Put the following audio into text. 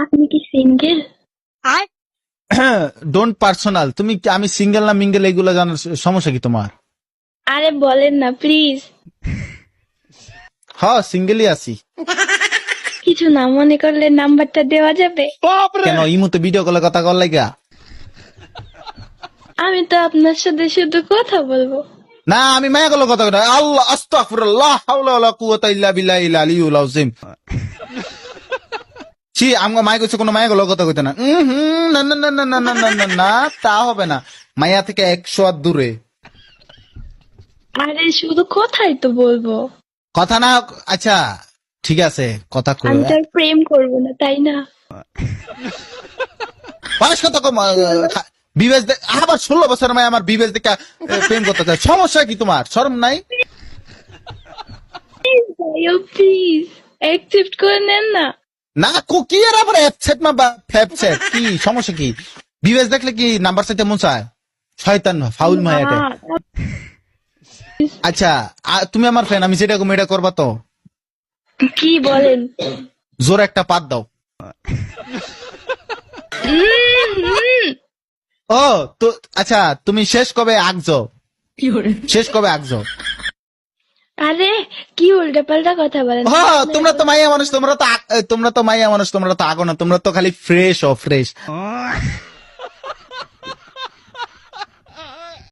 আপনি কি single? Don't personal. তুমি আমি সিঙ্গেল না মিঙ্গেল এগুলো জানার সমস্যা কি তোমার? আরে বলেন না প্লিজ। হ্যাঁ সিঙ্গেলই আছি। কিছু না মনে করলে নাম্বারটা দেওয়া যাবে? কেন ইমুতে ভিডিও কলে কথা কর লাগা? আমি তো আপনার সাথে শুধু কথা বলবো। না আমি মায়া কলে কথা কই। আল্লাহ আস্তাগফিরুল্লাহ হাওলা ওয়ালা কুওয়াতা ইল্লা বিল্লাহিল আলিয়্যুল আযীম। ছি আমগো মায়া কইছে কোনো মায়া কলে কথা কইতে না। না না না না না না না না না তা হবে না। মায়া থেকে 100 হাত দূরে। আরে শুধু কথাই তো বলবো। কথা না আচ্ছা ঠিক আছে কথা কই। আমি তো আর প্রেম করবো না, তাই না? বয়স কত কম বিবেচ আবার 16 বছর মায় আমার বিবেচ দেখে প্রেম করতে চায়। সমস্যা কি তোমার? শরম নাই? প্লিজ ভাইও প্লিজ অ্যাকসেপ্ট করে নেন না। না কি এর আবার অ্যাপসেট না ফ্যাপসেট কি সমস্যা কি? বিবেচ দেখলে কি নাম্বার চাইতে মন চায়? শয়তান ফাউল মায়াটা। আচ্ছা তুমি আমার ফ্রেন্ড, আমি যেটা কম এটা করবা তো? কি বলেন? জোর একটা পাত দাও। ও তো আচ্ছা তুমি শেষ কবে আগছো? শেষ কবে আগছো? আরে কি উল্টা পাল্টা কথা বলেন? হ্যাঁ তোমরা তো মাইয়া মানুষ, তোমরা তো মাইয়া মানুষ, তোমরা তো আগো না, তোমরা তো খালি ফ্রেশ ও ফ্রেশ।